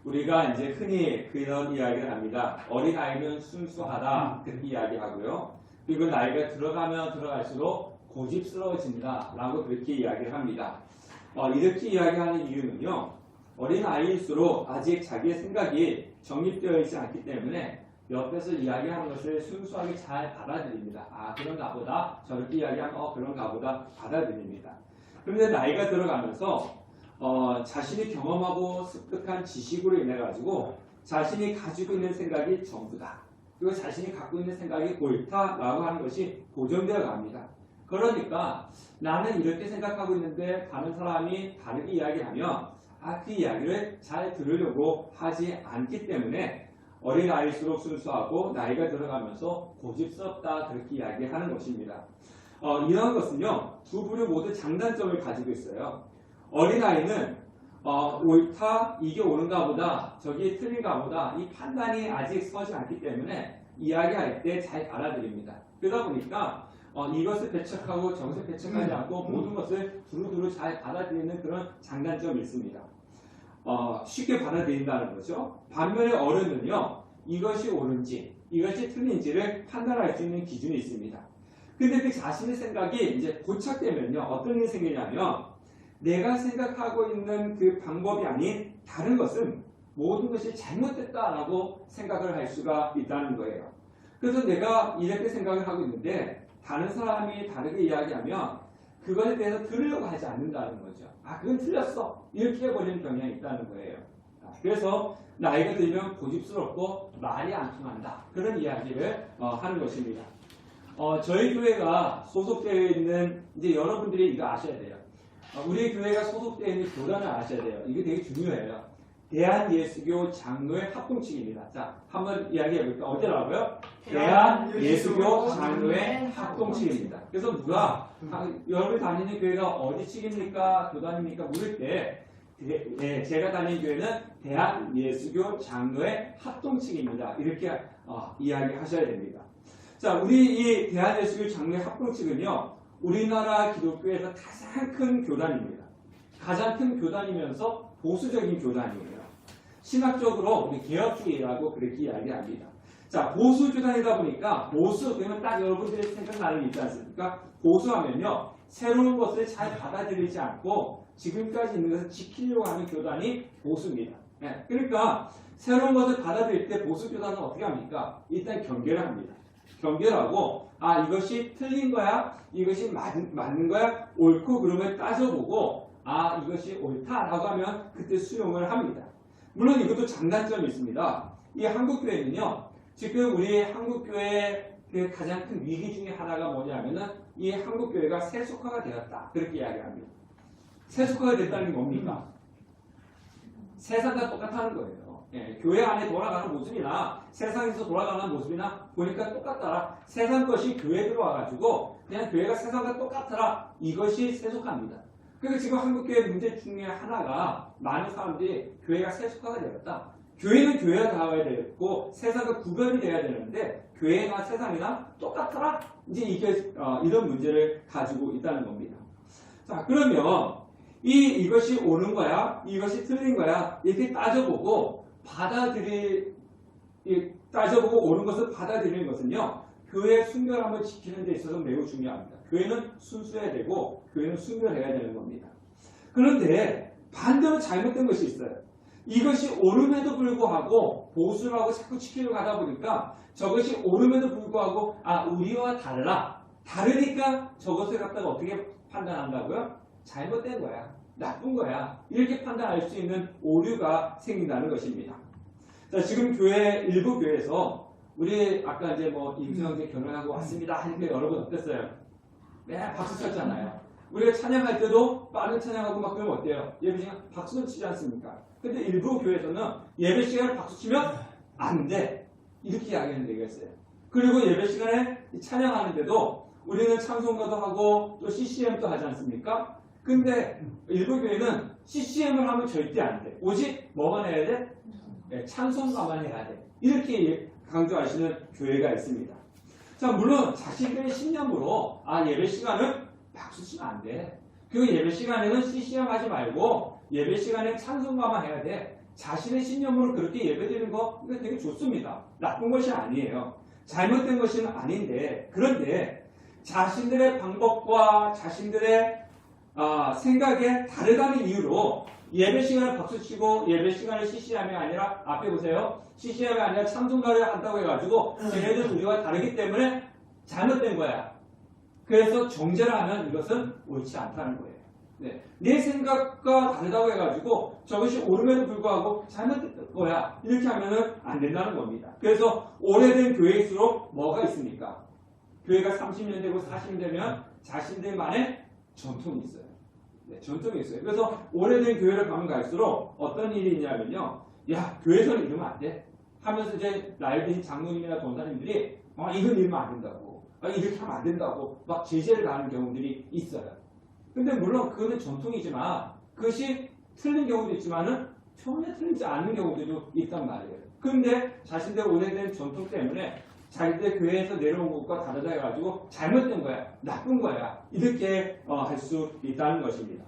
우리가 이제 흔히 그런 이야기를 합니다. 어린아이는 순수하다. 그렇게 이야기하고요. 그리고 나이가 들어가면 들어갈수록 고집스러워진다. 라고 그렇게 이야기를 합니다. 이렇게 이야기하는 이유는요. 어린아이일수록 아직 자기의 생각이 정립되어 있지 않기 때문에 옆에서 이야기하는 것을 순수하게 잘 받아들입니다. 아, 그런가 보다. 저렇게 이야기하면 그런가 보다 받아들입니다. 그런데 나이가 들어가면서 자신이 경험하고 습득한 지식으로 인해 가지고 자신이 가지고 있는 생각이 전부다. 그리고 자신이 갖고 있는 생각이 옳다라고 하는 것이 고정되어 갑니다. 그러니까 나는 이렇게 생각하고 있는데 다른 사람이 다르게 이야기하면 그 이야기를 잘 들으려고 하지 않기 때문에 어린아이일수록 순수하고 나이가 들어가면서 고집스럽다 그렇게 이야기하는 것입니다. 이런 것은요. 두 부류 모두 장단점을 가지고 있어요. 어린아이는 옳다, 이게 옳은가 보다, 저기 틀린가 보다 이 판단이 아직 서지 않기 때문에 이야기할 때 잘 받아들입니다. 그러다 보니까 이것을 배척하고 저것을 배척하지 않고 모든 것을 두루두루 잘 받아들이는 그런 장단점이 있습니다. 쉽게 받아들인다는 거죠. 반면에 어른은요. 이것이 옳은지 이것이 틀린지를 판단할 수 있는 기준이 있습니다. 근데 그 자신의 생각이 이제 고착되면요. 어떤 일이 생기냐면 내가 생각하고 있는 그 방법이 아닌 다른 것은 모든 것이 잘못됐다라고 생각을 할 수가 있다는 거예요. 그래서 내가 이렇게 생각을 하고 있는데 다른 사람이 다르게 이야기하면 그것에 대해서 들으려고 하지 않는다는 거죠. 그건 틀렸어. 이렇게 해버리는 경향이 있다는 거예요. 그래서 나이가 들면 고집스럽고 말이 안 통한다. 그런 이야기를 하는 것입니다. 저희 교회가 소속되어 있는 이제 여러분들이 이거 아셔야 돼요. 우리 교회가 소속되어 있는 교단을 아셔야 돼요. 이게 되게 중요해요. 대한예수교 장로회 합동측입니다. 자, 한번 이야기해 볼까요? 어디라고요? 대한예수교 장로회 합동측입니다. 그래서 누가 여러분이 다니는 교회가 어디 측입니까? 교단입니까? 물을 때 제가 다니는 교회는 대한예수교 장로회 합동측입니다. 이렇게 이야기하셔야 됩니다. 자, 우리 이 대한예수교 장로회 합동측은요. 우리나라 기독교에서 가장 큰 교단입니다. 가장 큰 교단이면서 보수적인 교단이에요. 신학적으로 우리 개혁주의라고 그렇게 이야기합니다. 자, 보수 교단이다 보니까 보수 그러면 딱 여러분들이 생각나는 게 있지 않습니까? 보수하면요. 새로운 것을 잘 받아들이지 않고 지금까지 있는 것을 지키려고 하는 교단이 보수입니다. 그러니까 새로운 것을 받아들일 때 보수 교단은 어떻게 합니까? 일단 경계를 합니다. 경계를 하고 이것이 틀린 거야? 이것이 맞는 거야? 옳고 그름을 따져보고 이것이 옳다라고 하면 그때 수용을 합니다. 물론 이것도 장단점이 있습니다. 이 한국교회는요. 지금 우리 한국교회의 가장 큰 위기 중에 하나가 뭐냐면은 이 한국교회가 세속화가 되었다. 그렇게 이야기합니다. 세속화가 됐다는 게 뭡니까? 세상과 똑같다는 거예요. 교회 안에 돌아가는 모습이나 세상에서 돌아가는 모습이나 보니까 똑같더라. 세상 것이 교회에 들어와가지고 그냥 교회가 세상과 똑같더라. 이것이 세속화입니다. 그러니까 지금 한국교회 문제 중에 하나가 많은 사람들이 교회가 세속화가 되었다. 교회는 교회가 나와야 되고 세상과 구별이 돼야 되는데 교회나 세상이나 똑같더라. 이제 이게 이런 문제를 가지고 있다는 겁니다. 자, 그러면 이것이 옳은 거야, 이것이 틀린 거야 이렇게 따져보고 따져보고 옳은 것을 받아들이는 것은요. 교회의 순결함을 지키는 데 있어서 매우 중요합니다. 교회는 순수해야 되고 교회는 순결해야 되는 겁니다. 그런데 반대로 잘못된 것이 있어요. 이것이 옳음에도 불구하고 보수를 하고 자꾸 지키려고 하다 보니까 저것이 옳음에도 불구하고 우리와 다르니까 저것을 갖다가 어떻게 판단한다고요? 잘못된 거야. 나쁜 거야. 이렇게 판단할 수 있는 오류가 생긴다는 것입니다. 자, 지금 일부 교회에서 우리 아까 이제 임수영 결혼하고 왔습니다 하니까 여러분 어땠어요? 박수 쳤잖아요. 우리가 찬양할 때도 빠른 찬양하고 막 그러면 어때요? 예배 시간 박수는 치지 않습니까? 근데 일부 교회에서는 예배 시간에 박수 치면 안 돼. 이렇게 이야기하는 데가 있어요. 그리고 예배 시간에 찬양하는데도 우리는 찬송가도 하고 또 CCM도 하지 않습니까? 근데 일부 교회는 CCM을 하면 절대 안 돼. 오직 뭐만 해야 돼? 찬송가만 해야 돼. 이렇게 강조하시는 교회가 있습니다. 자, 물론 자신들의 신념으로 예배 시간은 박수 치면 안 돼. 그 예배 시간에는 CCM 하지 말고 예배 시간에 찬송가만 해야 돼. 자신의 신념으로 그렇게 예배드리는 거 이거 되게 좋습니다. 나쁜 것이 아니에요. 잘못된 것은 아닌데 그런데 자신들의 방법과 자신들의 생각에 다르다는 이유로 예배 시간을 박수치고 예배 시간을 CC함이 아니라 앞에 보세요. CC함이 아니라 찬송가를 한다고 해가지고 쟤네들 우리와 다르기 때문에 잘못된 거야. 그래서 정죄를 하면 이것은 옳지 않다는 거예요. 네. 내 생각과 다르다고 해가지고 저것이 옳음에도 불구하고 잘못된 거야. 이렇게 하면은 안 된다는 겁니다. 그래서 오래된 교회일수록 뭐가 있습니까? 교회가 30년 되고 40년 되면 자신들만의 전통이 있어요. 네, 전통이 있어요. 그래서 오래된 교회를 가면 갈수록 어떤 일이 있냐면요. 야, 교회에서는 이러면 안 돼. 하면서 이제 나이 든 장로님이나 권사님들이 이건 이러면 안 된다고. 이렇게 하면 안 된다고 막 제재를 가하는 경우들이 있어요. 근데 물론 그거는 전통이지만 그것이 틀린 경우도 있지만은 전혀 틀리지 않는 경우들도 있단 말이에요. 근데 자신들 오래된 전통 때문에 자기들 교회에서 내려온 것과 다르다 해가지고 잘못된 거야, 나쁜 거야 이렇게 할 수 있다는 것입니다.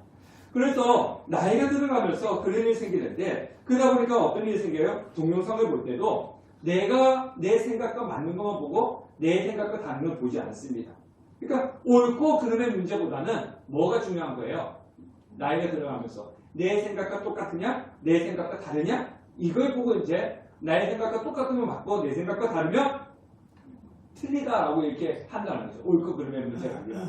그래서 나이가 들어가면서 그런 일이 생기는데 그러다 보니까 어떤 일이 생겨요? 동영상을 볼 때도 내가 내 생각과 맞는 것만 보고 내 생각과 다른 걸 보지 않습니다. 그러니까 옳고 그름의 문제보다는 뭐가 중요한 거예요? 나이가 들어가면서 내 생각과 똑같으냐? 내 생각과 다르냐? 이걸 보고 이제 나의 생각과 똑같으면 맞고 내 생각과 다르면 틀리다라고 이렇게 한다는 거죠. 옳고 그름의 문제가 아니라.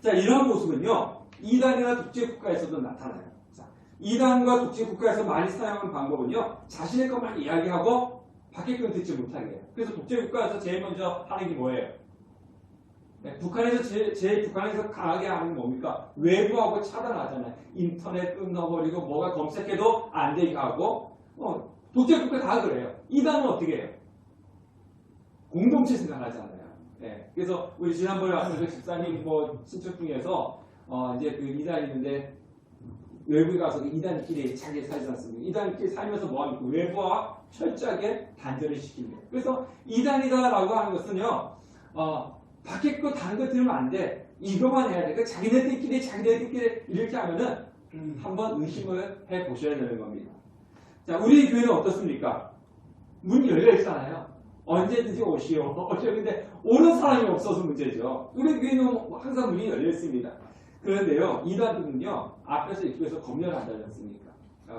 자, 이런 모습은요. 이단이나 독재국가에서도 나타나요. 자, 이단과 독재국가에서 많이 사용하는 방법은요. 자신의 것만 이야기하고 밖에 건 듣지 못하게 해요. 그래서 독재국가에서 제일 먼저 하는 게 뭐예요? 네, 북한에서 제일 북한에서 강하게 하는 게 뭡니까? 외부하고 차단하잖아요. 인터넷 끊어버리고 뭐가 검색해도 안 되게 하고 독재국가 다 그래요. 이단은 어떻게 해요? 공동체 생각하잖아요. 네, 그래서 우리 지난번에 왔던 그 집사님 친척 중에서 이제 그 이단이 있는데 외부에 가서 이단끼리 자기 살지 않습니까? 이단끼리 살면서 뭐합니까? 외부와 철저하게 단절을 시킵니다. 그래서 이단이다라고 하는 것은요, 밖에 거 다른 거 들으면 안 돼. 이거만 해야 돼. 그러니까 자기네들끼리 이렇게 하면은 한번 의심을 해 보셔야 되는 겁니다. 자, 우리 교회는 어떻습니까? 문 열려 있잖아요. 언제든지 오시오. 근데 오는 사람이 없어서 문제죠. 우리 교회는 항상 문이 열려 있습니다. 그런데요, 이단들은요, 앞에서 입구에서 검열을 한다지 않습니까?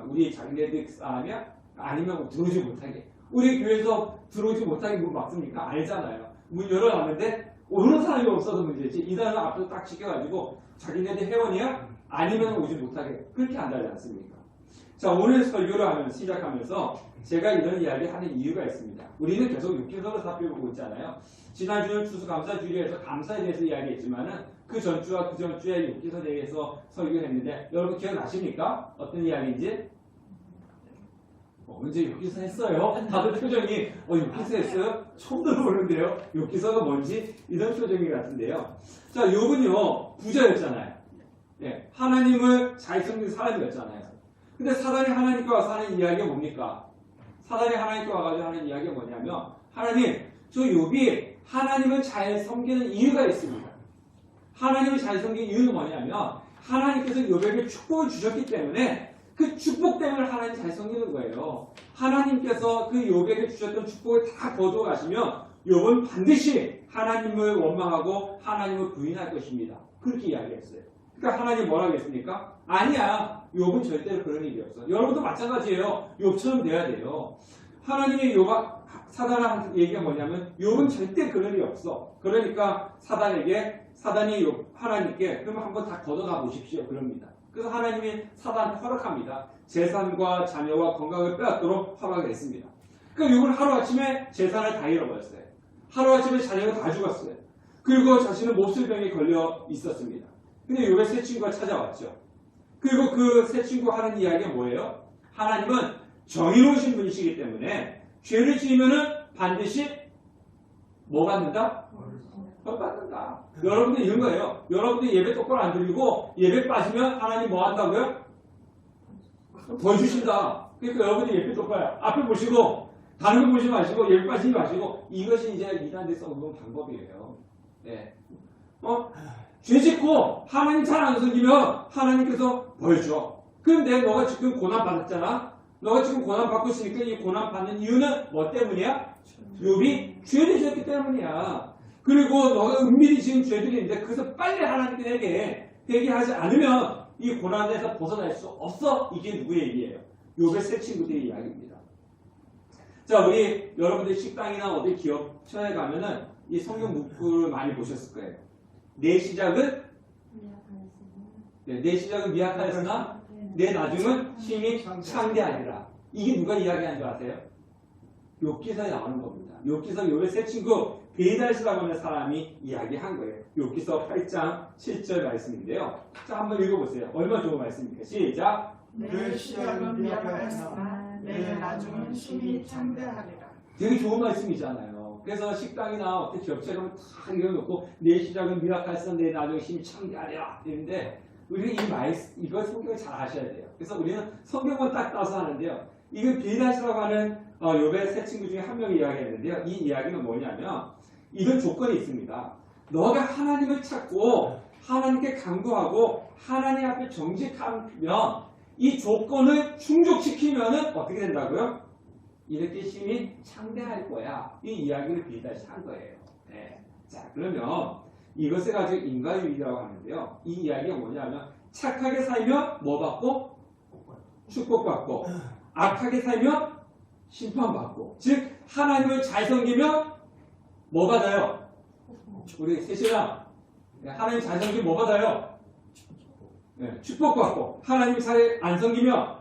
우리 자기네들 사람이야? 아니면 들어오지 못하게. 우리 교회에서 들어오지 못하게 문 막습니까? 아니잖아요. 문 열어놨는데 오는 사람이 없어서 문제지. 이단은 앞에서 딱 지켜가지고 자기네들 회원이야? 아니면 오지 못하게. 그렇게 한다지 않습니까? 자, 오늘 설교를 시작하면서 제가 이런 이야기 하는 이유가 있습니다. 우리는 계속 육기서를 살펴보고 있잖아요. 지난주는 추수감사주일에서 감사에 대해서 이야기했지만은 그 전주와 그 전주에 육기서에 대해서 설교했는데 여러분 기억나십니까? 어떤 이야기인지? 언제 육기서 했어요? 다들 표정이 육기서 했어요? 처음 들어보는데요. 육기서가 뭔지 이런 표정이 같은데요. 자, 욥은요 부자였잖아요. 네, 하나님을 잘 섬기는 사람이었잖아요. 근데 사단이 하나님과 와서 하는 이야기가 뭡니까? 사단이 하나님께 와가지고 하는 이야기가 뭐냐면 하나님, 저 욥이 하나님을 잘 섬기는 이유가 있습니다. 하나님을 잘 섬기는 이유는 뭐냐면 하나님께서 욥에게 축복을 주셨기 때문에 그 축복 때문에 하나님 잘 섬기는 거예요. 하나님께서 그 욥에게 주셨던 축복을 다 거두어 가시면 욥은 반드시 하나님을 원망하고 하나님을 부인할 것입니다. 그렇게 이야기했어요. 그러니까 하나님 뭐라고 했습니까? 아니야. 욥은 절대로 그런 일이 없어. 여러분도 마찬가지예요. 욥처럼 돼야 돼요. 하나님의 사단한 얘기가 뭐냐면 욥은 절대 그런 일이 없어. 그러니까 사단이 하나님께 그러면 한번 다 걷어가 보십시오. 그럽니다. 그래서 하나님이 사단한테 허락합니다. 재산과 자녀와 건강을 빼앗도록 허락을 했습니다. 그러니까 욥은 하루아침에 재산을 다 잃어버렸어요. 하루아침에 자녀가 다 죽었어요. 그리고 자신은 몹쓸병에 걸려 있었습니다. 근데 욥의 새 친구가 찾아왔죠. 그리고 그 새 친구가 하는 이야기가 뭐예요? 하나님은 정의로우신 분이시기 때문에 죄를 지으면은 반드시 뭐 받는다? 벌 받는다. 여러분들 이런 거예요. 여러분들 예배 똑바로 안 드리고 예배 빠지면 하나님 뭐 한다고요? 벌 주신다. 그러니까 여러분들 예배 똑바로 앞에 보시고 다른 거 보지 마시고 예배 빠지지 마시고 이것이 이제 이단에서 얻는 방법이에요. 네. 죄 짓고 하나님 잘 안 섬기면 하나님께서 벌 줘. 그런데 너가 지금 고난 받았잖아. 너가 지금 고난 받고 있으니까 이 고난 받는 이유는 뭐 때문이야? 욥이 죄를 지었기 때문이야. 그리고 너가 은밀히 지은 죄들인데 그래서 빨리 하나님께 회개하지 않으면 이 고난에서 벗어날 수 없어. 이게 누구의 얘기예요? 욥의 세 친구들의 이야기입니다. 자, 우리 여러분들 식당이나 어디 기업처에 가면은 이 성경 문구를 많이 보셨을 거예요. 내 시작은 미약하였으나 내 나중은 힘이 창대하리라. 이게 누가 이야기한 줄 아세요? 욥기서에 나오는 겁니다. 욥기서 욥의 세 친구 베이달스라고 하는 사람이 이야기한 거예요. 욥기서 8장 7절 말씀인데요. 자, 한번 읽어보세요. 얼마나 좋은 말씀입니까? 시작. 내 시작은 미약하였으나 내 나중은 힘이 창대하리라. 되게 좋은 말씀이잖아요. 그래서 식당이나 어떤 기업체에 가면 다 읽어놓고 내 시작은 미약하였으나 내 나중은 힘이 창대하리라 이랬는데 우리가 이거 성경을 잘 아셔야 돼요. 그래서 우리는 성경을 딱 따서 하는데요. 이거 베이달스라고 하는 욥의 세 친구 중에 한 명이 이야기했는데요. 이 이야기는 뭐냐면 이런 조건이 있습니다. 너가 하나님을 찾고 하나님께 간구하고 하나님 앞에 정직하면 이 조건을 충족시키면 어떻게 된다고요? 이렇게 힘이 창대할 거야. 이 이야기를 베이달스 한 거예요. 네. 자, 그러면 이것을 가지고 인과유익이라고 하는데요. 이 이야기가 뭐냐면 착하게 살면 뭐 받고? 축복받고 악하게 살면 심판받고. 즉 하나님을 잘 섬기면 뭐 받아요? 우리 셋이랑 하나님 잘 섬기면 뭐 받아요? 네, 축복받고. 하나님 잘 안 섬기면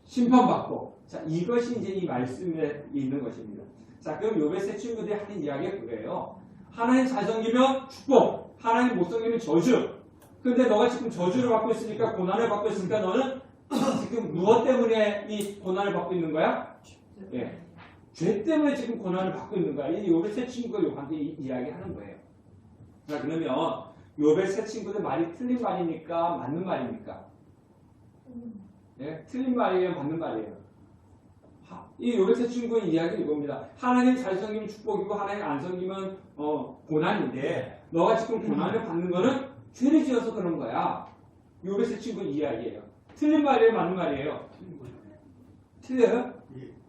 심판받고. 자, 이것이 이제 이 말씀에 있는 것입니다. 자, 그럼 욥의 세 친구들이 하는 이야기가 그거예요. 하나님 잘 섬기면 축복, 하나님 못 섬기면 저주. 근데 너가 지금 저주를 받고 있으니까, 고난을 받고 있으니까 너는 지금 무엇 때문에 이 고난을 받고 있는 거야? 예, 죄 때문에 지금 고난을 받고 있는 거야. 이 욥의 세 친구가 욥한테 이야기하는 거예요. 자, 그러면 욥의 세 친구들 말이 틀린 말입니까? 맞는 말입니까? 예, 틀린 말이에요? 맞는 말이에요? 이 욥의 세 친구의 이야기는 이겁니다. 하나님 잘 섬기면 축복이고 하나님 안 섬기면 고난인데 너가 지금 고난을 받는 거는 죄를 지어서 그런 거야. 욥의 세 친구의 이야기예요. 틀린 말이에요? 맞는 말이에요? 틀려요?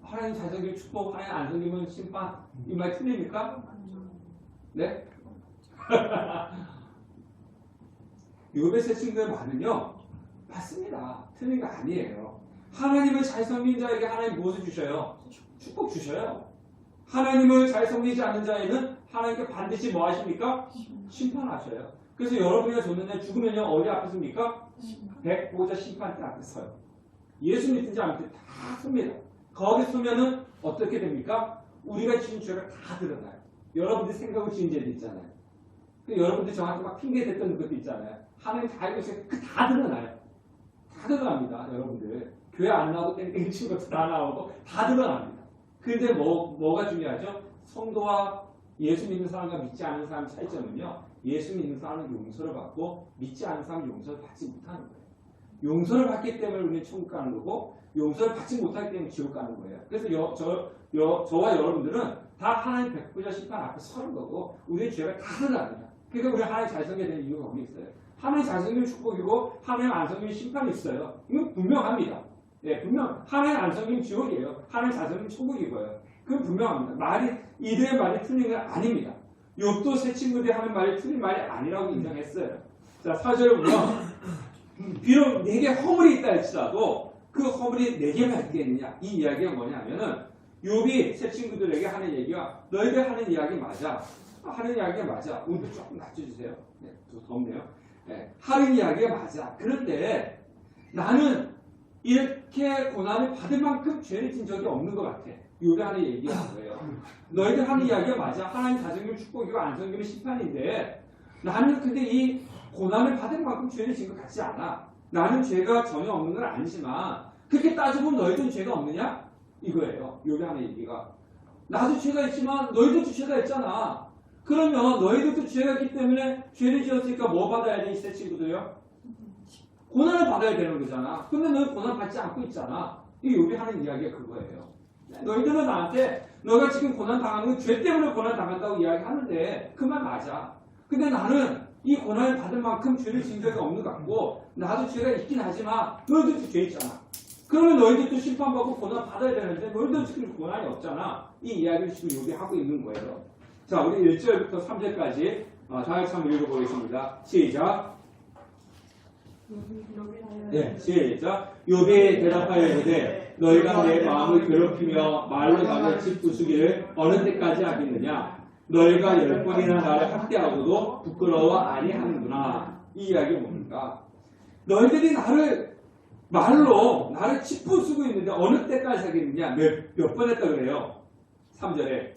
하나님 잘 섬기면 축복, 하나님 안 섬기면 심판. 이 말 틀립니까? 네? 욥의 세 친구의 말은요, 맞습니다. 틀린 거 아니에요. 하나님을 잘 섬긴 자에게 하나님 무엇을 주셔요? 축복 주셔요. 하나님을 잘 섬기지 않는 자에는 하나님께 반드시 뭐 하십니까? 심판하셔요. 그래서 여러분이 줬는데 죽으면요 어디 앞에 섭니까? 백보자 심판대 앞에 서요. 예수 믿든지 안 믿든지 다 섭니다. 거기 서면은 어떻게 됩니까? 우리가 지은 죄가 다 드러나요. 여러분들이 생각을 지은 죄도 있잖아요. 여러분들이 저한테 막 핑계 댔던 것도 있잖아요. 하나님 다 알고 있으니까 그 다 드러나요. 다 드러납니다. 여러분들. 교회 안 나오고 땡땡이 친 것도 다 나오고 다 드러납니다. 근데 뭐가 중요하죠? 성도와 예수 믿는 사람과 믿지 않는 사람 차이점은요. 예수 믿는 사람은 용서를 받고 믿지 않는 사람은 용서를 받지 못하는 거예요. 용서를 받기 때문에 우리는 천국 가는 거고 용서를 받지 못하기 때문에 지옥 가는 거예요. 그래서 저와 여러분들은 다 하나님 백보자 심판 앞에 서는 거고 우리의 죄가 다 드러납니다. 그러니까 우리 하나님 잘 섬겨야 되는 이유가 어디 있어요? 하나님 잘 섬기면 축복이고 하나님 안 섬기면 심판이 있어요. 이건 분명합니다. 예, 분명 하나님 안 섬기면 지옥이에요. 하나님 잘 섬기면 천국이고요. 그건 분명합니다. 이들의 말이 틀린 건 아닙니다. 욥도 세 친구들이 하는 말이 틀린 말이 아니라고 인정했어요. 자, 4절 보면 비록 내게 허물이 있다 할지라도 그 허물이 내게만 있겠느냐? 이 이야기가 뭐냐면은 욥이 세 친구들에게 하는 얘기가 너희들 하는 이야기 맞아. 하는 이야기가 맞아. 오늘 조금 낮춰주세요. 네, 좀 덥네요. 네, 하는 이야기가 맞아. 그런데 나는 이렇게 고난을 받을 만큼 죄를 진 적이 없는 것 같아. 욥이 하는 얘기가 뭐예요? 너희들 하는 이야기가 맞아. 하나님 다 섬기면 축복이고 안 섬기면 심판인데 나는 근데 이 고난을 받을 만큼 죄를 진 것 같지 않아. 나는 죄가 전혀 없는 건 아니지만 그렇게 따져보면 너희들은 죄가 없느냐? 이거예요. 욥이 하는 얘기가. 나도 죄가 있지만 너희들도 죄가 있잖아. 그러면 너희들도 죄가 있기 때문에 죄를 지었으니까 뭐 받아야 돼? 이 세 친구들요? 고난을 받아야 되는 거잖아. 근데 너희 고난 받지 않고 있잖아. 이 욥이 하는 이야기가 그거예요. 너희들은 나한테 너가 지금 고난 당하는 건 죄 때문에 고난 당한다고 이야기하는데 그 말 맞아. 근데 나는 이 고난을 받을 만큼 죄를 지은 적이 없는 것 같고 나도 죄가 있긴 하지만 너희들도 죄 있잖아. 그러면 너희들도 심판받고 고난 받아야 되는데 너희들 지금 고난이 없잖아. 이 이야기를 지금 여기 하고 있는 거예요. 자, 우리 1절부터 3절까지 다 같이 한번 읽어보겠습니다. 시작. 네, 시작. 욥이 대답하여 이르되 너희가 내 마음을 괴롭히며 말로 나를 짓부수기를 어느 때까지 하겠느냐? 너희가 10번이나 나를 학대하고도 부끄러워 아니하는구나. 이 이야기 뭡니까? 너희들이 말로 나를 짓부수고 있는데 어느 때까지 하겠느냐? 몇 번 했다 그래요? 3절에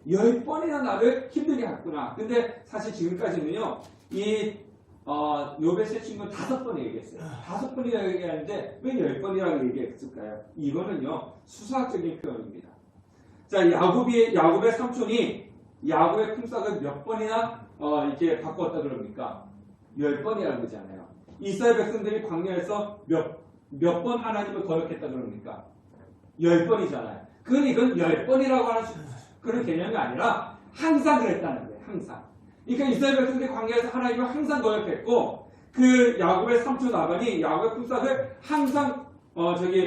10번이나 나를 힘들게 했구나. 근데 사실 지금까지는요, 욥의 세 친구는 5번 얘기했어요. 5번이라고 얘기하는데 왜 10번이라고 얘기했을까요? 이거는요, 수사학적인 표현입니다. 자, 야곱의 삼촌이 야곱의 품삯을 몇 번이나 이렇게 바꾸었다 그럽니까? 10번이라고 그러잖아요. 이스라엘 백성들이 광야에서 몇 번 하나님을 거역했다 그럽니까? 10번이잖아요. 그건 이건 10번이라고 하는 그런 개념이 아니라 항상 그랬다는 거예요. 항상. 그러니까 이스라엘 백성들이 광야에서 하나님을 항상 거역했고 그 야곱의 삼촌 라반이 야곱의 품삯을 항상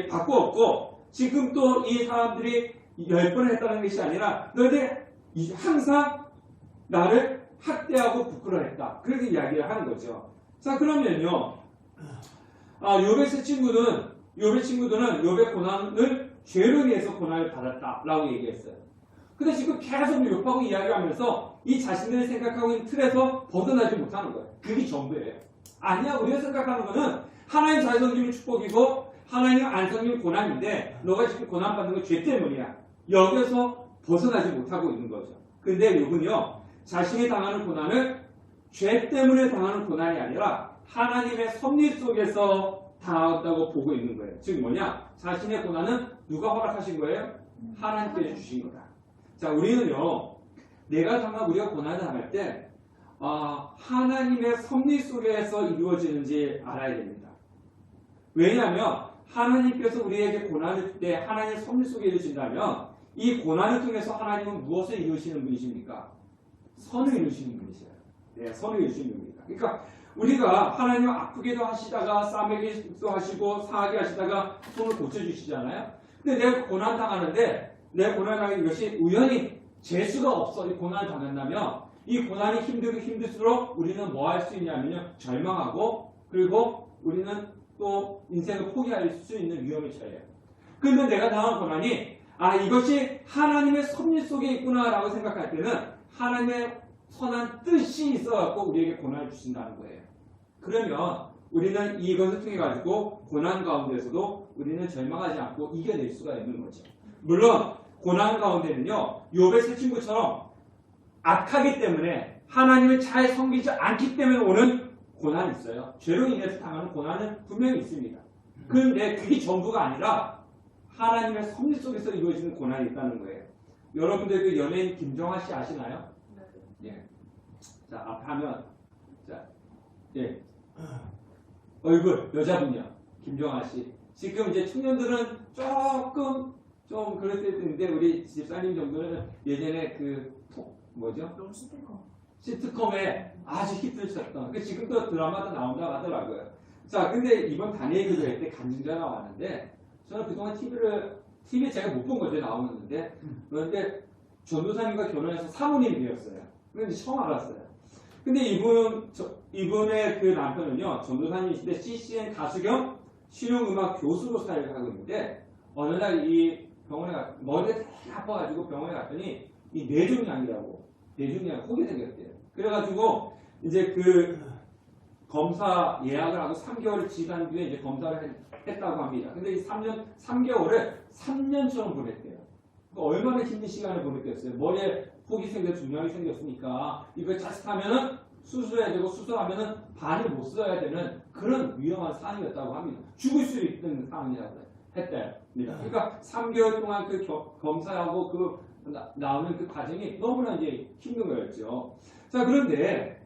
바꾸었고 지금 또 이 사람들이 10번을 했다는 것이 아니라 너희들 항상 나를 학대하고 부끄러워했다. 그렇게 이야기를 하는 거죠. 자, 그러면요. 욥의 세 친구들은 욥의 고난을 죄로 인해서 고난을 받았다라고 얘기했어요. 근데 지금 계속 욥하고 이야기하면서 이 자신들이 생각하고 있는 틀에서 벗어나지 못하는 거예요. 그게 전부예요. 아니야, 우리가 생각하는 거는 하나님 잘 섬기면 축복이고 하나님 안 섬기면 고난인데 너가 지금 고난받는 건 죄 때문이야. 여기서 벗어나지 못하고 있는 거죠. 근데 욥은요, 자신이 당하는 고난을 죄 때문에 당하는 고난이 아니라 하나님의 섭리 속에서 당한다고 보고 있는 거예요. 즉 뭐냐? 자신의 고난은 누가 허락하신 거예요? 하나님께서 주신 거다. 자, 우리는요, 우리가 고난을 당할 때 하나님의 섭리 속에서 이루어지는지 알아야 됩니다. 왜냐하면 하나님께서 우리에게 고난을 줄 때 하나님의 섭리 속에 이루어진다면 이 고난을 통해서 하나님은 무엇을 이루시는 분이십니까? 선을 이루시는 분이세요. 네, 선을 이루시는 분입니다. 그러니까 우리가 하나님을 아프게도 하시다가 싸매기도 하시고 상하게 하시다가 손을 고쳐주시잖아요. 근데 내가 고난 당하는데 내 고난 당하는 것이 우연히 재수가 없어 이 고난을 당한다면 이 고난이 힘들수록 우리는 뭐 할 수 있냐면요, 절망하고 그리고 우리는 또 인생을 포기할 수 있는 위험에 처해요. 그런데 내가 당한 고난이 이것이 하나님의 섭리 속에 있구나라고 생각할 때는 하나님의 선한 뜻이 있어갖고 우리에게 고난을 주신다는 거예요. 그러면 우리는 이것을 통해 가지고 고난 가운데서도 우리는 절망하지 않고 이겨낼 수가 있는 거죠. 물론 고난 가운데는요, 욥의 세 친구처럼 악하기 때문에 하나님을 잘 섬기지 않기 때문에 오는 고난이 있어요. 죄로 인해서 당하는 고난은 분명히 있습니다. 그런데 그게 전부가 아니라 하나님의 섭리 속에서 이루어지는 고난이 있다는 거예요. 여러분들 그 연예인 김정아 씨 아시나요? 예. 자, 앞에 하면 예. 얼굴 여자분이요. 김정아 씨. 지금 이제 청년들은 조금 좀 그럴 때 있는데 우리 집사님 정도는 예전에 시트콤에 아주 히트를 쳤던. 지금도 드라마도 나온다고 하더라고요. 자, 근데 이번 단예의 교회 때 간증자가 왔는데 저는 그동안 TV에 제가 못 본 거죠. 나오는데. 그런데 전도사님과 결혼해서 사모님이 되었어요. 그런데 처음 알았어요. 근데 이분의 그 남편은요, 전도사님이신데 CCN 가수 겸 실용음악 교수로 사역을 하고 있는데, 어느 날 이 병원에 머리가 되게 아파가지고 병원에 갔더니, 이 뇌종양이라고 혹이 생겼대요. 그래가지고, 이제 그 검사 예약을 하고 3개월을 지난 뒤에 이제 검사를 했다고 합니다. 근데 이 3개월을 3년처럼 보냈대요. 그러니까 얼마나 힘든 시간을 보냈겠어요. 머리에 혹이 종양이 생겼으니까 이걸 자칫하면은 수술해야 되고 수술하면은 발을 못 써야 되는 그런 위험한 상황이었다고 합니다. 죽을 수 있는 상황이라고 했대요. 그러니까 3개월 동안 그 검사하고 그 나오는 그 과정이 너무나 이제 힘든 거였죠. 자, 그런데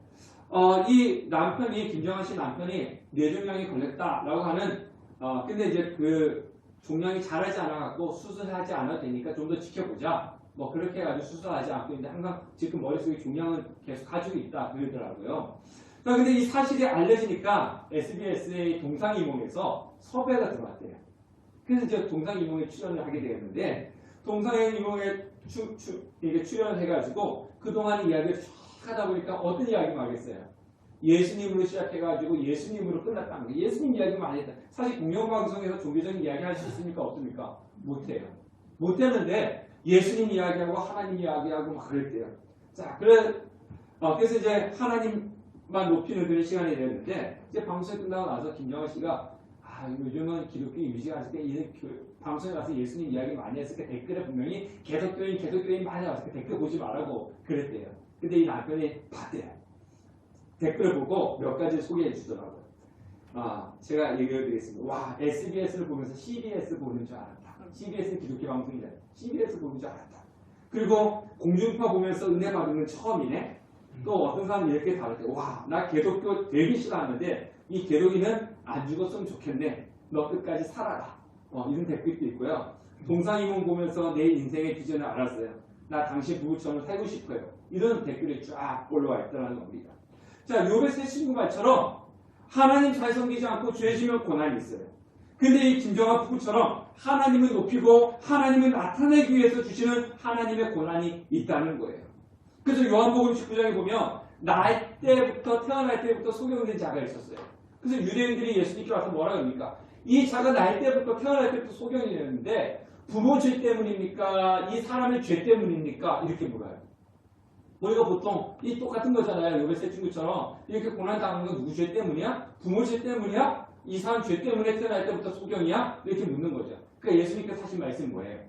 이 남편이 김정아 씨 남편이 뇌종양이 걸렸다라고 하는 근데 이제 그 종양이 자라지 않아갖고 수술하지 않아도 되니까 좀 더 지켜보자. 뭐 그렇게 해가지고 수술하지 않고 있는데 항상 지금 머릿속에 종양은 계속 가지고 있다 그러더라고요. 자, 근데 이 사실이 알려지니까 SBS의 동상이몽에서 섭외가 들어왔대요. 그래서 이제 동상이몽에 출연을 하게 되었는데, 동상이몽에 이게 출연을 해가지고 그동안 이야기를 쭉 하다 보니까 어떤 이야기만 하겠어요? 예수님으로 시작해가지고 예수님으로 끝났다는 거예요. 예수님 이야기만 안 했다. 사실 공영방송에서 종교적인 이야기 할 수 있습니까? 없습니까? 못해요. 못했는데 예수님 이야기하고 하나님 이야기하고 막 그랬대요. 자, 그래서 이제 하나님만 높이는 그런 시간이 되었는데, 이제 방송이 끝나고 나서 김정은 씨가 요즘은 기독교 이미지가 아직 때 방송에 가서 예수님 이야기 많이 했을 때 댓글에 분명히 개독교인 많이 왔을 때 댓글 보지 말라고 그랬대요. 근데 이 남편이 봤대요. 댓글을 보고 몇 가지 소개해 주더라고요. 제가 얘기해 드리겠습니다. 와, SBS를 보면서 CBS 보는 줄 알았다. CBS는 기독교 방송이다. CBS 보는 줄 알았다. 그리고 공중파 보면서 은혜 받는 건 처음이네. 또 어떤 사람이 이렇게 다르대. 와, 나 기독교 되게 싫어하는데 이 기독이는 안 죽었으면 좋겠네. 너 끝까지 살아라. 이런 댓글도 있고요. 동상이몽 보면서 내 인생의 비전을 알았어요. 나 당신 부부처럼 살고 싶어요. 이런 댓글이 쫙 올라와 있다는 겁니다. 자, 욥의 세 친구 말처럼 하나님 잘 섬기지 않고 죄 지면 고난이 있어요. 근데 이 김정아 부부처럼 하나님을 높이고 하나님을 나타내기 위해서 주시는 하나님의 고난이 있다는 거예요. 그래서 요한복음 19장에 보면 태어날 때부터 소경된 자가 있었어요. 그래서 유대인들이 예수님께 와서 뭐라 합니까? 이 자가 나이 때부터 태어날 때부터 소경이었는데 부모 죄 때문입니까? 이 사람의 죄 때문입니까? 이렇게 물어요. 우리가 보통 이 똑같은 거잖아요. 욥의 세 친구처럼 이렇게 고난당하는 건 누구 죄 때문이야? 부모 죄 때문이야? 이 사람 죄 때문에 태어날 때부터 소경이야? 이렇게 묻는 거죠. 그러니까 예수님께서 하신 말씀이 뭐예요?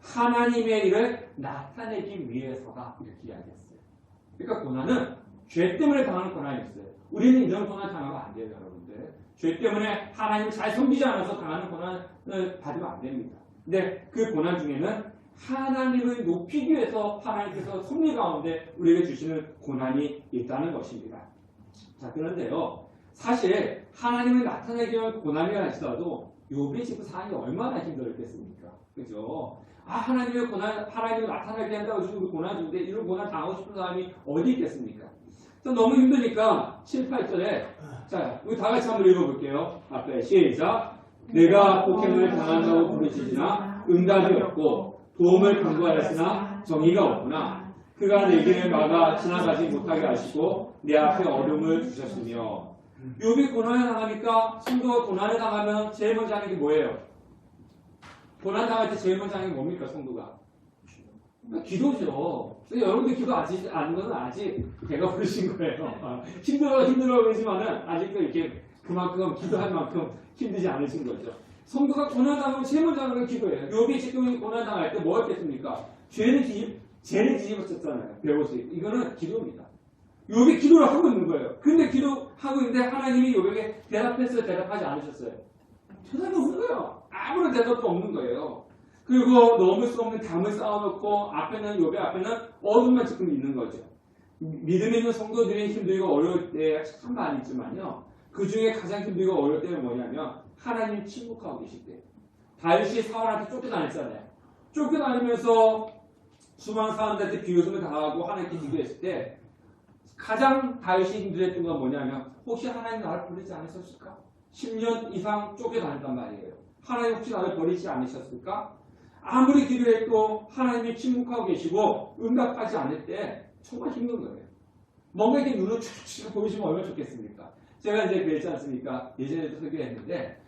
하나님의 일을 나타내기 위해서다. 이렇게 이야기했어요. 그러니까 고난은 죄 때문에 당하는 고난이 있어요. 우리는 이런 고난 당하면 안 돼요, 여러분들. 죄 때문에 하나님을 잘 섬기지 않아서 당하는 고난을 받으면 안 됩니다. 근데 그 고난 중에는 하나님을 높이기 위해서 하나님께서 섭리 가운데 우리에게 주시는 고난이 있다는 것입니다. 자, 그런데요, 사실 하나님을 나타내기 위한 고난이 할지라도 욥의 지금 상황이 얼마나 힘들었겠습니까? 그죠? 하나님을 나타내게 한다고 지금 고난 주는데 이런 고난 당하고 싶은 사람이 어디 있겠습니까? 너무 힘드니까 7, 8절에 자, 우리 다 같이 한번 읽어볼게요. 앞에 시작. 내가 폭행을 당한다고 부르짖으나 응답이 없고 도움을 간구하였으나 정의가 없구나. 그가 내 길을 막아 지나가지 못하게 하시고 내 앞에 어둠을 두셨으며. 욥이 고난에 당하니까 성도가 고난에 당하면 제일 먼저 하는 게 뭐예요? 고난 당할 때 제일 먼저 하는 게 뭡니까, 성도가? 기도죠. 여러분들 기도 아직 안 거는 아직 배가 부르신 거예요. 힘들어 그러지만은 아직도 이렇게 그만큼 기도할 만큼 힘들지 않으신 거죠. 성도가 고난당하면 제일 먼저 하는 건 기도예요. 욥이 지금 고난당할 때 뭐 했겠습니까? 죄를 뒤집었었잖아요. 배우수 있고. 이거는 기도입니다. 욥이 기도를 하고 있는 거예요. 근데 기도하고 있는데 하나님이 욥에게 대답했어요? 대답하지 않으셨어요? 대답이 없는 거예요. 아무런 대답도 없는 거예요. 그리고 넘을 수 없는 담을 쌓아놓고 욥의 앞에는 어둠만 지금 있는 거죠. 믿음 있는 성도들이 힘들고 어려울 때 참 많이 있지만요. 그 중에 가장 힘들고 어려울 때는 뭐냐면 하나님 침묵하고 계실 때. 다윗이 사울한테 쫓겨다녔잖아요. 쫓겨다니면서 수많은 사람들한테 비웃음을 당하고 하나님께 기도했을 때 가장 다윗이 힘들었던 건 뭐냐면 혹시 하나님 나를 버리지 않으셨을까? 10년 이상 쫓겨다녔단 말이에요. 하나님 혹시 나를 버리지 않으셨을까? 아무리 기도해도 하나님이 침묵하고 계시고 응답하지 않을 때 정말 힘든 거예요. 뭔가 이렇게 눈을 쭉 보이시면 얼마나 좋겠습니까? 제가 이제 그랬지 않습니까? 예전에도 설교했는데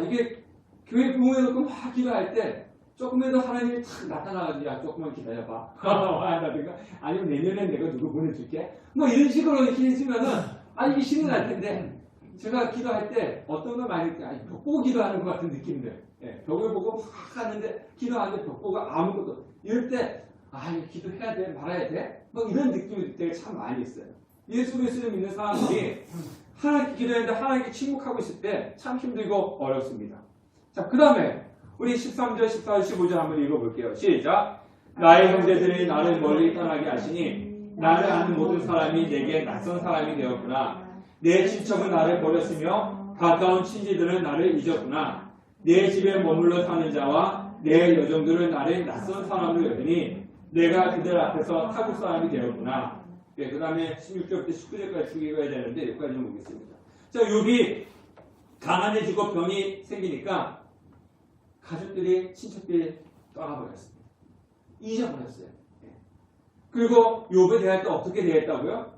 이게 교회 부흥해놓고 막 기도할 때 조금이라도 하나님이 탁 나타나가지고 야 조금만 기다려봐 한다든가 아니면 내년엔 내가 누구 보내줄게 뭐 이런 식으로 이렇게 해주면은 이게 신이 날 텐데 제가 기도할 때 어떤 걸 많이 벽 보고 기도하는 것 같은 느낌들 벽을 보고 막 하는데 기도하는데 벽 보고 아무것도 이럴 때 이거 기도해야 돼 말아야 돼? 뭐 이런 느낌이 되게 참 많이 있어요. 예수 그리스도를 믿는 사람들이 하나님께 기도했는데 하나님께 침묵하고 있을 때 참 힘들고 어렵습니다. 자, 그 다음에 우리 13절, 14절, 15절 한번 읽어볼게요. 시작. 나의 형제들이 나를 멀리 떠나게 하시니 나를 아는 모든 사람이 내게 낯선 사람이 되었구나. 내 친척은 나를 버렸으며 가까운 친지들은 나를 잊었구나. 내 집에 머물러 사는 자와 내 여종들은 나를 낯선 사람으로 여기니 내가 그들 앞에서 타국 사람이 되었구나. 그 다음에 16절부터 19절까지 쭉 읽어야 되는데 여기까지 좀 보겠습니다. 자, 욥이 가난해지고 병이 생기니까 가족들이, 친척들이 떠나버렸습니다. 잊어버렸어요. 그리고 욥에 대할 때 어떻게 대했다고요?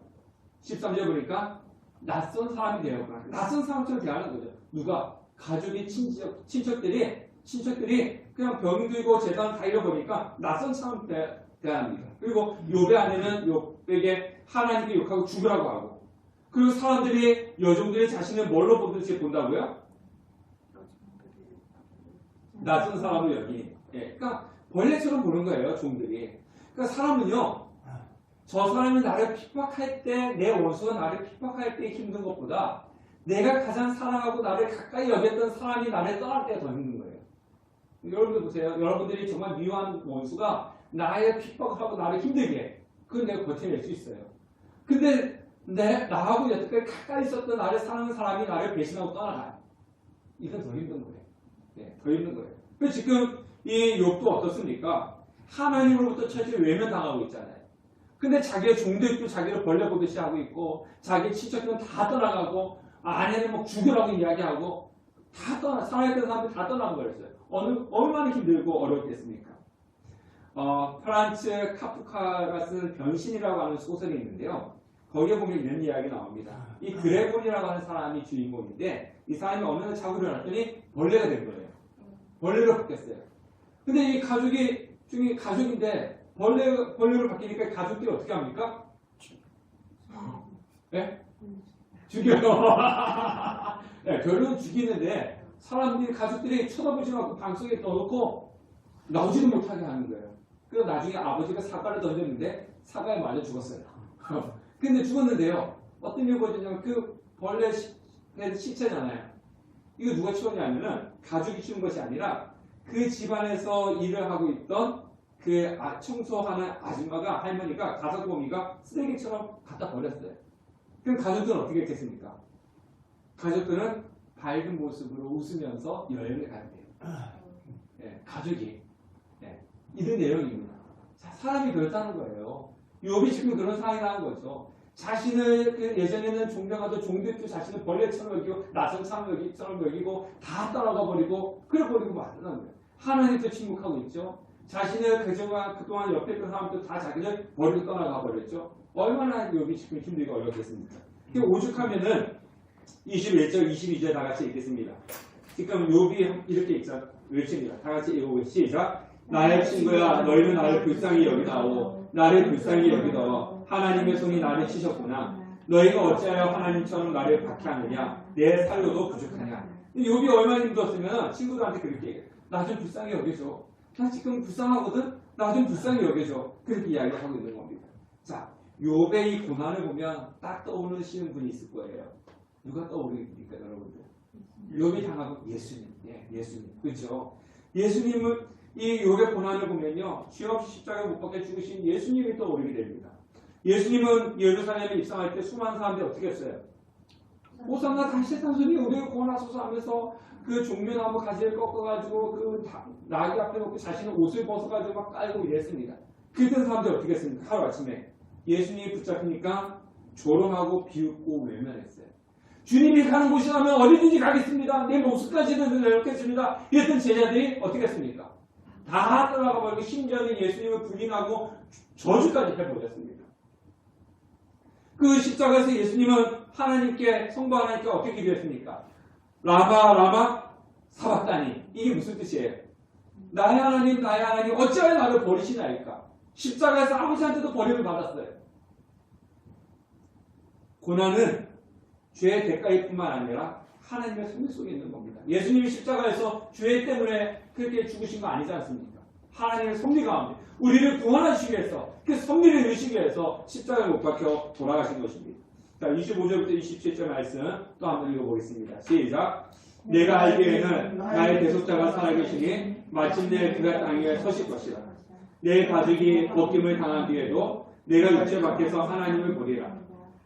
13절 보니까 낯선 사람이 되었구나. 낯선 사람처럼 대하는 거죠. 누가? 가족이, 친척들이 그냥 병 들고 재산 다 잃어버리니까 낯선 사람 대합니다. 그리고 욥의 아내는 욥에게 하나님께 욕하고 죽으라고 하고, 그리고 사람들이, 여종들이 자신을 뭘로 보듯이 본다고요? 낯선 사람을 여기니. 그러니까 벌레처럼 보는 거예요, 종들이. 그러니까 사람은요, 저 사람이 나를 핍박할 때, 내 원수가 나를 핍박할 때 힘든 것보다 내가 가장 사랑하고 나를 가까이 여겼던 사람이 나를 떠날 때가 더 힘든 거예요. 여러분들 보세요. 여러분들이 정말 미워한 원수가 나의 핍박을 하고 나를 힘들게 해. 그건 내가 버텨낼 수 있어요. 근데 나하고 여태까지 가까이 있었던 나를 사랑하는 사람이 나를 배신하고 떠나가요. 이건 더 힘든 거예요. 더 힘든 거예요. 그래서 지금 이 욥도 어떻습니까? 하나님으로부터 철저히 외면당하고 있잖아요. 근데 자기의 종들도 자기를 벌레 보듯이 하고 있고, 자기 친척들은 다 떠나가고, 아내는 뭐 죽으라고 이야기하고, 사랑했던 사람들 다 떠나버렸어요. 얼마나 힘들고 어렵겠습니까? 프란츠 카프카가 쓴 변신이라고 하는 소설이 있는데요. 거기에 보면 이런 이야기 나옵니다. 이 그레곤이라고 하는 사람이 주인공인데, 이 사람이 어느 날 자고 일어났더니 벌레가 된 거예요. 벌레로 바뀌었어요. 근데 이 가족인데, 벌레로 바뀌니까 가족들이 어떻게 합니까? 네? 죽여요. 결국은 죽이는데, 가족들이 쳐다보지 않고 방석에 넣어놓고 나오지도 못하게 하는 거예요. 그래서 나중에 아버지가 사과를 던졌는데, 사과에 맞아 죽었어요. 근데 죽었는데요, 어떤 일이 벌어졌냐면, 그 벌레 시체잖아요. 이거 누가 치웠냐면은, 가족이 치운 것이 아니라, 그 집안에서 일을 하고 있던 그 청소하는 아줌마가, 할머니가, 가족범위가 쓰레기처럼 갖다 버렸어요. 그럼 가족들은 어떻게 했겠습니까? 가족들은 밝은 모습으로 웃으면서 여행을 가야 돼요. 가족이. 이런 내용입니다. 자, 사람이 그렇다는 거예요. 욥이 지금 그런 상황이 나는 거죠. 자신을, 예전에는 존경하던 종들도 자신을 벌레처럼 여기고, 낯선 사람처럼 여기고, 다 떠나가 버리고, 그래버리고 말하는 거예요. 하나님도 침묵하고 있죠. 자신을 그동안 옆에 있던 사람도 다 자기를 버리고 떠나가 버렸죠. 얼마나 욥이 지금 힘들고 어렵겠습니까? 오죽하면은 21절, 22절 다 같이 읽겠습니다. 지금 욥이 이렇게 외칩니다. 다 같이 읽어보겠습니다. 시작. 나의 친구야, 너희는 나를 불쌍히 여기다오. 나를 불쌍히 여기다오. 하나님의 손이 나를 치셨구나. 너희가 어찌하여 하나님처럼 나를 박해하느냐? 내 살로도 부족하냐? 욥이 얼마나 힘들었으면 친구들한테 그렇게 얘기해요. 나 좀 불쌍히 여겨줘. 나 지금 불쌍하거든? 나 좀 불쌍히 여겨줘. 그렇게 이야기하고 있는 겁니다. 자, 욥의 이 고난을 보면 딱 떠오르시는 분이 있을 거예요. 누가 떠오르십니까, 여러분들? 욥이 당하고 예수님. 예수님. 그렇죠? 예수님을, 이 욥의 고난을 보면요, 죄 없이 십자가에 못 박혀 죽으신 예수님이 떠오르게 됩니다. 예수님은 예루살렘에 입성할 때 수많은 사람들이 어떻게 했어요? 호산나 다시 산소니 우리를 구원하소서 하면서 그 종려나무 가지를 꺾어가지고 그 나귀 앞에 놓고 자신의 옷을 벗어가지고 막 깔고 이랬습니다. 그랬던 사람들이 어떻게 했습니까? 하루아침에 예수님이 붙잡히니까 조롱하고 비웃고 외면했어요. 주님이 가는 곳이라면 어디든지 가겠습니다. 내 목숨까지는 내놓겠습니다. 이랬던 제자들이 어떻게 했습니까? 다 떠나가 버리고 심지어는 예수님을 부인하고 저주까지 해버렸습니다. 그 십자가에서 예수님은 성부 하나님께 어떻게 기도했습니까? 라마 사박다니. 이게 무슨 뜻이에요? 나의 하나님 어찌하여 나를 버리시나이까? 십자가에서 아버지한테도 버림을 받았어요. 고난은 죄의 대가뿐만 아니라 하나님의 섭리 속에 있는 겁니다. 예수님이 십자가에서 죄 때문에 그렇게 죽으신 거 아니지 않습니까? 하나님의 섭리 가운데 우리를 구원하시기 위해서, 그 섭리를 이루시기 위해서 십자가에 못 박혀 돌아가신 것입니다. 자, 25절부터 27절 말씀 또 한번 읽어보겠습니다. 시작. 내가 알기에는 나의 대속자가 살아계시니 마침내 그가 땅 위에 서실 것이라. 내 가족이 벗김을 당한 뒤에도 내가 육체 밖에서 하나님을 보리라.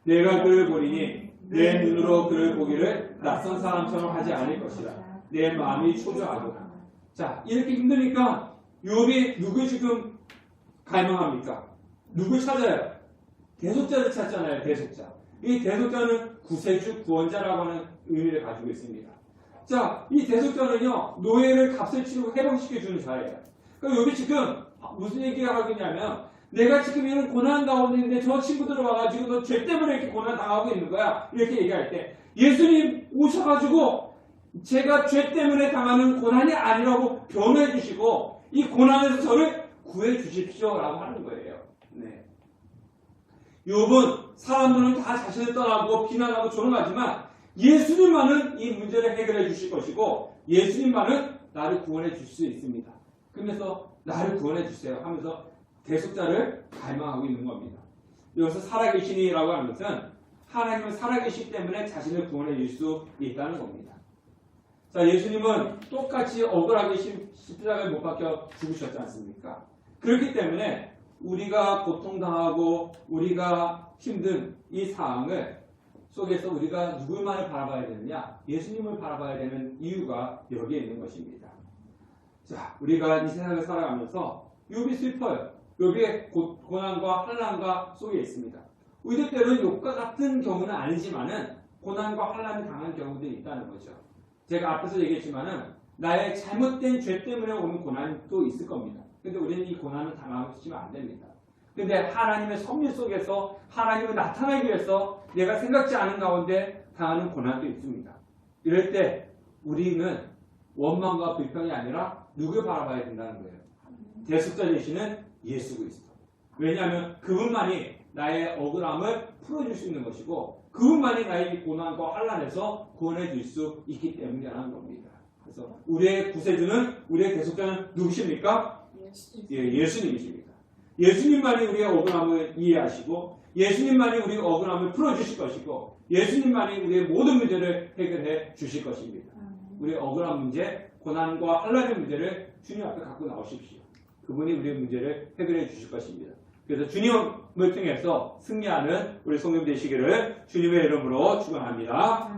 내가 그를 보리니 내 눈으로 그를 보기를 낯선 사람처럼 하지 않을 것이라. 내 마음이 초조하도다. 자, 이렇게 힘드니까 욥이 누구 지금 갈망합니까? 누굴 찾아요? 대속자를 찾잖아요. 대속자. 이 대속자는 구세주, 구원자라고 하는 의미를 가지고 있습니다. 자, 이 대속자는요, 노예를 값을 치르고 해방시켜주는 자예요. 그러니까 여기 지금 무슨 얘기가 하고 있냐면, 내가 지금 이런 고난 가운데 있는데 저 친구들 와가지고 너 죄 때문에 이렇게 고난 당하고 있는 거야. 이렇게 얘기할 때, 예수님 오셔가지고 제가 죄 때문에 당하는 고난이 아니라고 변호해 주시고, 이 고난에서 저를 구해 주십시오라고 하는 거예요. 네. 욥은 사람들은 다 자신을 떠나고 비난하고 조롱하지만 예수님만은 이 문제를 해결해 주실 것이고 예수님만은 나를 구원해 주실 수 있습니다. 그러면서 나를 구원해 주세요 하면서 대속자를 갈망하고 있는 겁니다. 여기서 살아계시니라고 하는 것은 하나님은 살아계시기 때문에 자신을 구원해 줄 수 있다는 겁니다. 자, 예수님은 똑같이 억울하게 십자가에 못 박혀 죽으셨지 않습니까? 그렇기 때문에 우리가 고통당하고 우리가 힘든 이 상황을 속에서 우리가 누굴만을 바라봐야 되느냐? 예수님을 바라봐야 되는 이유가 여기에 있는 것입니다. 자, 우리가 이 세상을 살아가면서 욥이 슬퍼요. 욥의 고난과 환난과 속에 있습니다. 우리들 때로는 욥과 같은 경우는 아니지만은 고난과 환난이 당한 경우도 있다는 거죠. 제가 앞에서 얘기했지만은 나의 잘못된 죄 때문에 오는 고난도 있을 겁니다. 근데 우리는 이 고난을 당하시면 안 됩니다. 근데 하나님의 섭리 속에서 하나님을 나타나기 위해서 내가 생각지 않은 가운데 당하는 고난도 있습니다. 이럴 때 우리는 원망과 불평이 아니라 누굴 바라봐야 된다는 거예요. 대속자 되시는 예수 그리스도. 왜냐하면 그분만이 나의 억울함을 풀어줄 수 있는 것이고 그분만이 나의 고난과 환난에서 구원해 줄 수 있기 때문이라는 겁니다. 그래서 우리의 구세주는 우리의 대속자는 누구십니까? 예수님이십니다. 예수님만이 우리의 억울함을 이해하시고 예수님만이 우리의 억울함을 풀어주실 것이고 예수님만이 우리의 모든 문제를 해결해 주실 것입니다. 우리의 억울한 문제, 고난과 환난의 문제를 주님 앞에 갖고 나오십시오. 그분이 우리의 문제를 해결해 주실 것입니다. 그래서 주님을 통해서 승리하는 우리 성도 되시기를 주님의 이름으로 축원합니다.